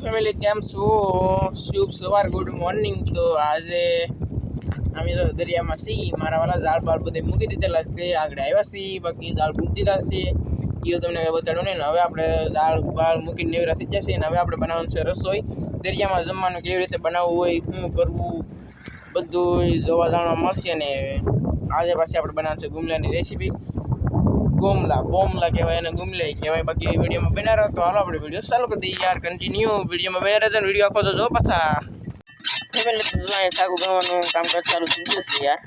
Family કેમ છો? શુભ સવાર, ગુડ મોર્નિંગ. તો આજે અમે તો દરિયામાં છીએ. મારા વાળા ઝાડ બાળ બધે મૂકી દીધેલા છે. આગળ આવ્યા છીએ, બાકી ઝાડ મૂકી દીધા છે એ તમને કંઈ બતાડ્યું નહીં. હવે આપણે ઝાડ બાળ મૂકીને નેવરા થઈ જશે અને હવે આપણે બનાવવાનું છે રસોઈ. દરિયામાં જમવાનું કેવી રીતે બનાવવું હોય, શું કરવું, બધું જોવા જાણવા મળશે. અને આજે પાછી આપણે બનાવવાનું છે ગુમલાની રેસીપી. બોમલા કહેવાય અને ગુમલે કહેવાય. બાકી વિડીયોમાં બના રહો. તો હાલો આપણે વિડીયો ચાલુ કરી દઈએ યાર. કન્ટિન્યુ વિડીયોમાં બના રહેજો. વિડીયો આખો તો જો પાછા સાકું ગણવાનું કામકાજ ચાલુ થઈ ગયું છે યાર.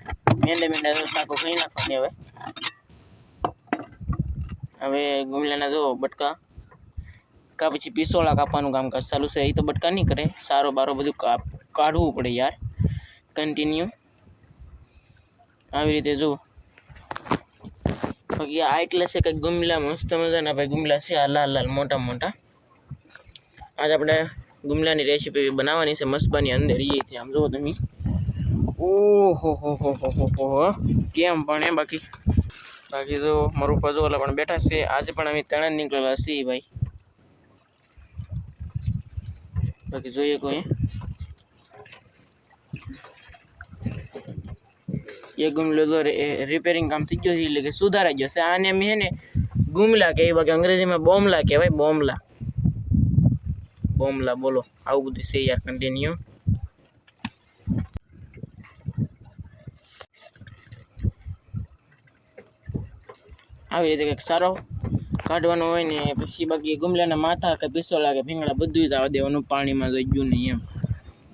મેંડે સાકું કહી નાખવાની. હવે ગુમલાના જો બટકા પછી પિસોળા કાપવાનું કામકાજ ચાલુ છે. એ તો બટકા નહીં કરે, સારો બારો બધું કાઢવું પડે યાર. કન્ટિન્યુ આવી રીતે જો. બાકી આ એટલે છે કે ગુમલા મસ્ત મજાના ભાઈ ગુમલા છે. આ લાલ લાલ મોટા મોટા. આજ આપણે ગુમલાની રેસીપી બનાવવાની છે મસ્બાની અંદર. એ આમ જુઓ તમે. ઓહો હો હો હો હો કેમ પણ એ બાકી જો મારું પજુ ઓલા પણ બેઠા છે. આજે પણ અમે ત્રણ નીકળેલા છીએ ભાઈ. બાકી જોઈએ કોઈ એ ગુમલો તો રિપેરિંગ કામ થઈ ગયો છે, એટલે કે સુધારાઈ ગયો છે. આને અમે હે ને ગુમલા કહેવાય, બાકી અંગ્રેજીમાં બોમલા કહેવાય. બોમલા બોલો. આવું બધું છે યાર. કન્ટિન્યુ આવી રીતે કંઈક સારો કાઢવાનો હોય ને પછી બાકી ગુમલાના માથા કે પિસોલા કે ભીંગડા બધું જ આવવા દેવાનું. પાણીમાં જઈ ગયું નહીં એમ.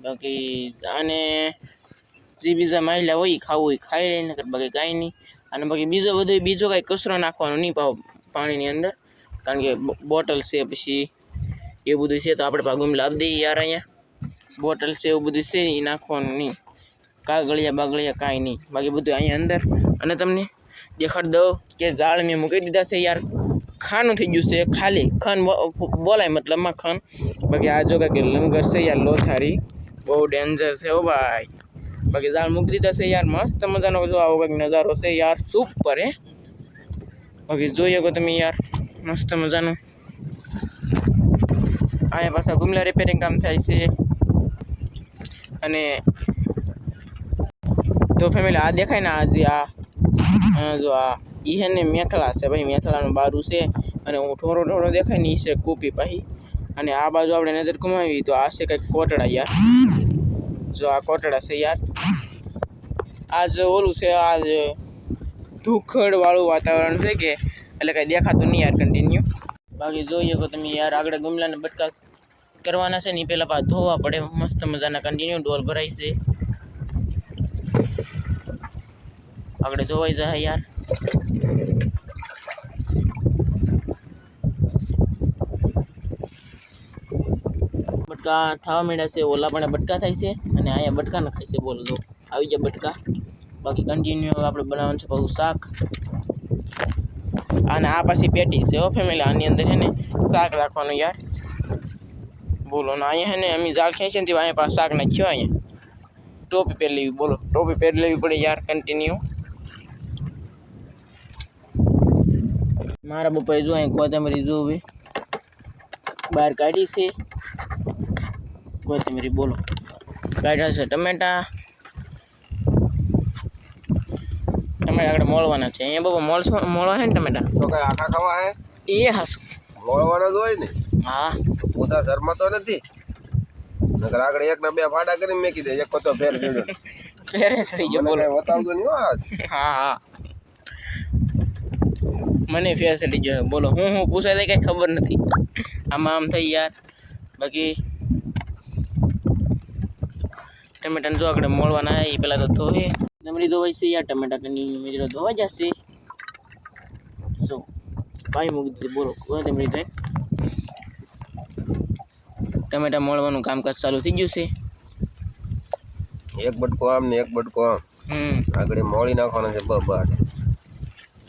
બાકી આને જે બીજા માહિલા હોય ખાવું હોય ખાઈ લઈને, બાકી કાંઈ નહીં. અને બાકી બીજો કાંઈ કચરો નાખવાનો નહીં પાણીની અંદર, કારણ કે બોટલ છે પછી એ બધું છે. તો આપણે પા ગુમલા આપી દઈએ યાર. અહીંયા બોટલ છે એવું બધું છે એ નાખવાનું નહીં. કાગળિયા કાંઈ નહીં. બાકી બધું અહીંયા અંદર. અને તમને દેખાડ દઉં કે ઝાડ મેં મૂકી દીધા છે યાર. ખાનું થઈ ગયું છે ખાલી. ખાન બોલાય મતલબમાં ખાન. બાકી આ જો કે લંગર છે યાર, લોથારી બહુ ડેન્જર છે હો ભાઈ. બાકી ઝાડ મૂકી દીધા છે યાર. મસ્ત મજાનો જો આવો કંઈક નજારો છે યાર. સુપર હે. બાકી જોઈએ કે તમે યાર મસ્ત મજાનું. અહીંયા પાછા ગુમલા રિપેરિંગ કામ થાય છે. અને તો ફેમિલી આ દેખાય ને આજે આ જો આ એ હે ને મેથળા છે ભાઈ. મેથળાનું બારું છે. અને હું ઠોરો દેખાય ને એ છે કૂપી પાહી. અને આ બાજુ આપણે નજર કમાવી તો આ છે કંઈક કોટડા યાર. જો આ કોટડા છે યાર. આજ ઓલું છે, આજ ધૂખડ વાળું વાતાવરણ છે કે એટલે કંઈ દેખાતું નહીં યાર. કન્ટિન્યુ બાકી જોઈએ તો તમે યાર. આગળ ગુમલાને બટકા કરવાના છે ને એ પહેલાં ધોવા પડે મસ્ત મજાના. કન્ટિન્યુ ડોલ ભરાય છે. આગળ ધોવાઈ જાય યાર. બટકા થવા માંડ્યા છે. ઓલા પણ બટકા થાય છે અને અહીંયા બટકા નખાય છે. બોલો જો આવી જાય બટકા. બાકી કન્ટિન્યુ આપણે બનાવવાનું છે બહુ શાક. અને આ પાછી પેટી છે હો ફેમિલી. આની અંદર છે ને શાક રાખવાનું યાર. બોલો ને અહીંયા છે ને અમે ઝાડ ખેંચીએ ને અહીંયા પાછું શાક નાખ્યો. અહીંયા ટોપી પહેરી લેવી. બોલો ટોપી પહેરી લેવી પડે યાર. કન્ટિન્યુ મારા પપ્પાએ જો અહીં કોથમરી જોવે બહાર કાઢી છે. કોથમરી બોલો કાઢ્યા છે. ટમેટા આગળ મોળવાના છે. અહીંયા બાબા મોળવા છે ને ટમેટા તો કઈ આખા ખાવા હે એ હાસું મોળવાના જ હોય ને. હા પોતા શર્મા તો નથી. નકર આગળ એક ના બે ફાડા કરીને મેકી દે. એક તો ફેર જોડો ફેરે સડી ગયો. બોલો બતાવજો નહીં હો. હા મને ફેર સડી ગયો. બોલો હું પૂછાય કઈ ખબર નથી. આમાં આમ થઈ યાર. બાકી ટમેટાને જો આગળ મોળવાના એ પેલા તો ધોવે. ડમરી ધોવાય છે યાર. ટમેટા કન્ટિન્યુ મિત્રો ધોવાઈ જશે. જો પાઈ મૂકી દીધી. બોલો ડમરી ધોઈ ટમેટા મોળવાનું કામકાજ ચાલુ થઈ ગયું છે. એક બટકો આમ ને એક બટકો આમ. આગળ મોળી નાખવાનો છે. બરાબર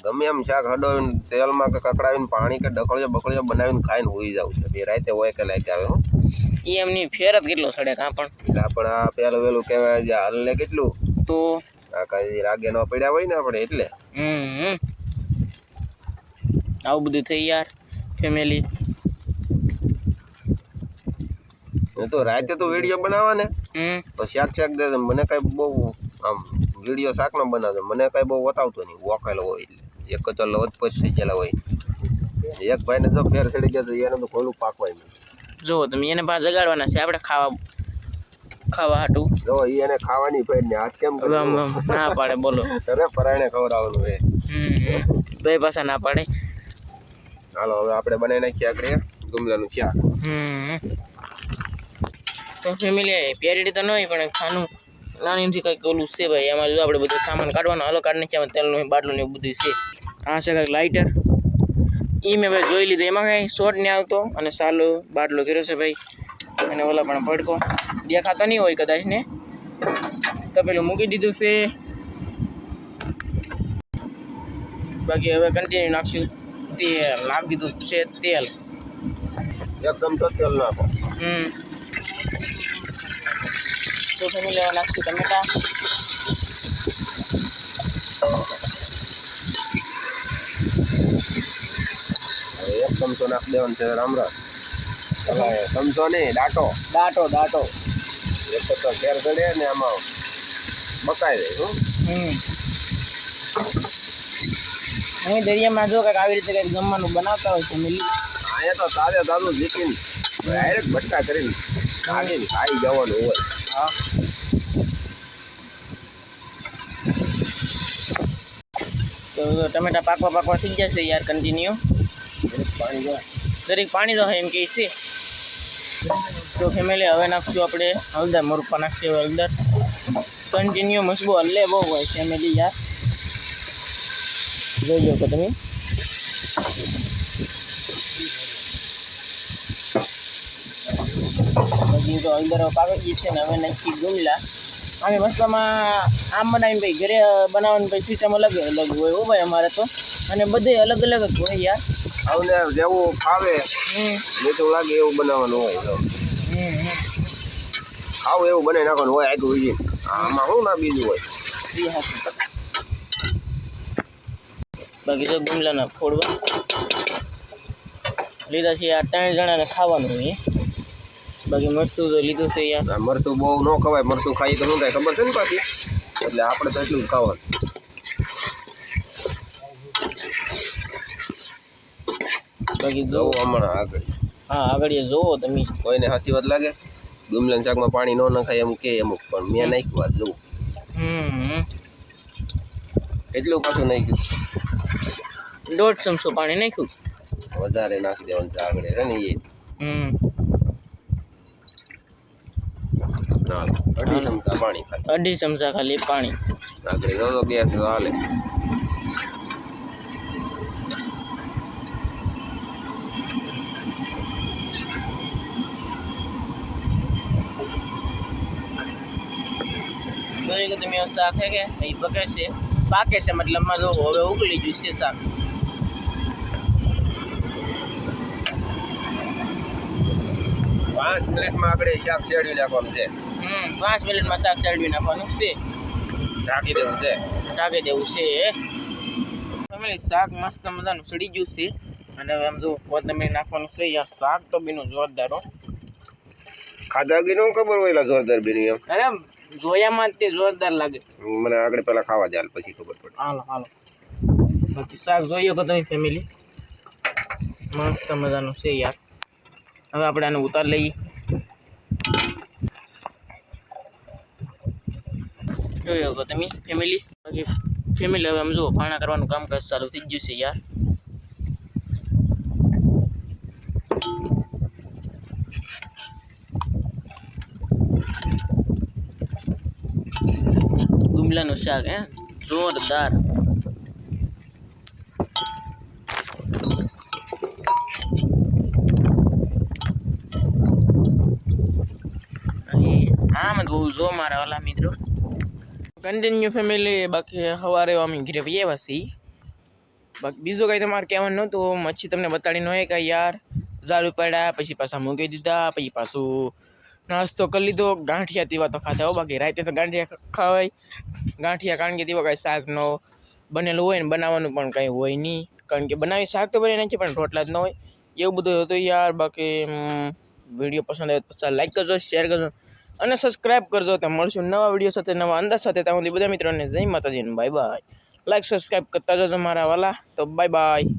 ગમે એમ શાક હડોવીને તેલમાં કે કકડાવીને પાણી કે બકળિયો બનાવીને ખાઈને હોઈ જાવ છે. બે રાતે હોય કે લાગે આવે. હું એ એમની ફેર જ કેટલો સડે કાં પણ. એટલે આપણે આ પેલું વેલું કહેવાય છે હલ્લે કેટલું તો આ કઈ રાગે ન પડ્યા હોય ને આપણે એટલે. આવું બધું થઈ યાર ફેમિલી. એ તો રાતે તો વિડીયો બનાવવા ને તો શાક દે મને કઈ બહુ આમ વિડીયો શાકનો બનાવતો મને કઈ બહુ બતાવતો નહીં વોકેલો હોય એટલે એક તો લવતપોચ થઈ ગયેલા હોય એક ભાઈને જો ફેર ચડી ગયા તો એને તો ખોલું પાકવાય નહીં જો તમે એને પાછા જગાડવાના છે આપણે ખાવા હાટું જો એને ખાવાની ફેર ને હાથ કેમ ના પાડે બોલો અરે પરાણે ખવડાવવાનું હે તો એ પાછા ના પાડે હાલો હવે આપણે બનાવી નાખીએ આગળ ગુમલાનું શાક તો ફેમિલી પ્યારી તો ન હોય પણ ખાનું નાનીથી કંઈક ઓલું છે ભાઈ એમાં જો આપણે બધું સામાન કાઢવાનો હાલો કાઢી નાખ્યા તેલનું બાટલું ને એવું બધું છે આ છે કંઈક લાઇટર એ મેં ભાઈ જોઈ લીધું એમાં કાંઈ શોર્ટ નહીં આવતો અને સાલો બાટલો કર્યો છે ભાઈ અને ઓલા પણ ભડકો દેખાતો નહીં હોય કદાચ ને તો પેલું મૂકી દીધું છે બાકી હવે કન્ટિન્યુ નાખશું તેલ નાખી દીધું છે તેલ એક ચમચો તેલ નાખો તો ફેમિલી હવે નાખશું ટમેટા એક ચમચો નાખી દેવાનો છે રામરાજ ચમચો નહીં દાંટો એક તો ફેર ચડે ને આમાં બકાઈ દે અહીં દરિયામાં જો કંઈક આવી રીતે કંઈક જમવાનું બનાવતા હોય ફેમિલી અહીંયા તો તાજે તાજું જીકીને ડાયરેક્ટ બટકા કરીને કાઢીને ખાઈ જવાનું હોય હા તો ટમેટા પાકવા થઈ જશે યાર કન્ટિન્યુ દરેક પાણી તો એમ કહે છે તો ફેમિલી હવે નાખશું આપણે હળદર મરપા નાખશું હળદર કન્ટિન્યુ મસબો હલ્લે બહુ હોય ફેમિલી યાર જોઈ લો તમે બધી તો હળદર પાકી ગઈ છે ને હવે નાખી ગુમલા અમે મસલામાં આમ બનાવીને ભાઈ ઘરે બનાવવાની ભાઈ સિસ્ટમ અલગ હોય હો ભાઈ અમારે તો અને બધે અલગ અલગ જ હોય યાર આવને જેવું ખાવે મીઠું લાગે એવું બનાવવાનું હોય તો ખાવું એવું બનાવી નાખવાનું હોય આગળ ઉજી આમાં શું ના બીજું હોય બાકી તો ગુમલાના ફોડવા લીધા છે આ 3 જણાને ખાવાનું હોય બાકી મરચું તો લીધું છે યાર મરચું બહુ ન ખવાય મરચું ખાઈ તો શું થાય ખબર છે ને પાછી એટલે આપણે તો એટલું જ ખાવાનું બાકી જોવો હમણાં આગળ આગળ જોવો તમે કોઈને સાચી વાત લાગે ગુમલાના શાકમાં પાણી ન નખાય એમ કે અમુક પણ મેં નાખ્યું વાત જોવું કેટલું પાછું નાખ્યું 1.5 ચમચો પાણી નાખ્યું વધારે નાખી દેવાનું છે આગળ છે ને એ 2.5 ચમચા પાણી ખાલી 2.5 ચમચા ખાલી પાણી આગળ જો ગેસ હાલે કે તમે શાક હે કે એ પકે છે પાકે છે મતલબમાં જો હવે ઉકળી ગયું છે શાક 5 મિનિટમાં આગળ શાક શેરવી નાખવાનું છે 5 મિનિટમાં શાક શેરવી નાખવાનું છે ઢાંકી દેવું છે ફેમિલી શાક મસ્ત મજાનું સડી ગયું છે અને હવે આમ જો કોથમીર નાખવાનું છે યાર શાક તો બીનું જોરદાર હો ખાધા ગી નો ખબર હોય જોરદાર બીની એમ અરે જોયામાં તે જોરદાર લાગે મને આગળ પહેલા ખાવા જાય પછી ખબર પડે હાલો બાકી શાક જોઈએ તો તમે ફેમિલી મસ્ત મજાનું છે યાર હવે આપણે આને ઉતાર લઈએ જોયો તો તમે ફેમિલી બાકી ફેમિલી હવે આમ જુઓ પાણા કરવાનું કામકાજ ચાલુ થઈ ગયું છે યાર ગુમલાનું શાક હે જોરદાર આમ બહુ જો મારા વાલા મિત્રો કન્ટિન્યુ ફેમિલી બાકી સવારે અમે ઘરે ભાઈ આવ્યા છીએ બાકી બીજું કંઈ તમારે કહેવાનું નહોતું મચ્છી તમને બતાડી ન હોય કે યાર ઝાડુ પડ્યા પછી પાછા મૂકી દીધા પછી પાછું નાસ્તો કરી લીધો ગાંઠિયા તેવા તો ખાતા હો બાકી રાતે તો ગાંઠિયા ખવાય ગાંઠિયા કારણ કે તેવા કાંઈ શાક ન બનેલું હોય ને બનાવવાનું પણ કંઈ હોય નહીં કારણ કે બનાવી શાક તો બની નાખીએ પણ રોટલા જ ન હોય એવું બધું હતું યાર બાકી વિડીયો પસંદ આવે તો પછી લાઈક કરજો, શેર કરજો અને સબસ્ક્રાઈબ કરજો. તો મળશું નવા વિડીયો સાથે, નવા અંદાજ સાથે. ત્યાં સુધી બધા મિત્રોને જય માતાજી, બાય બાય. લાઈક સબસ્ક્રાઈબ કરતા જજો મારા વાલા. તો બાય બાય.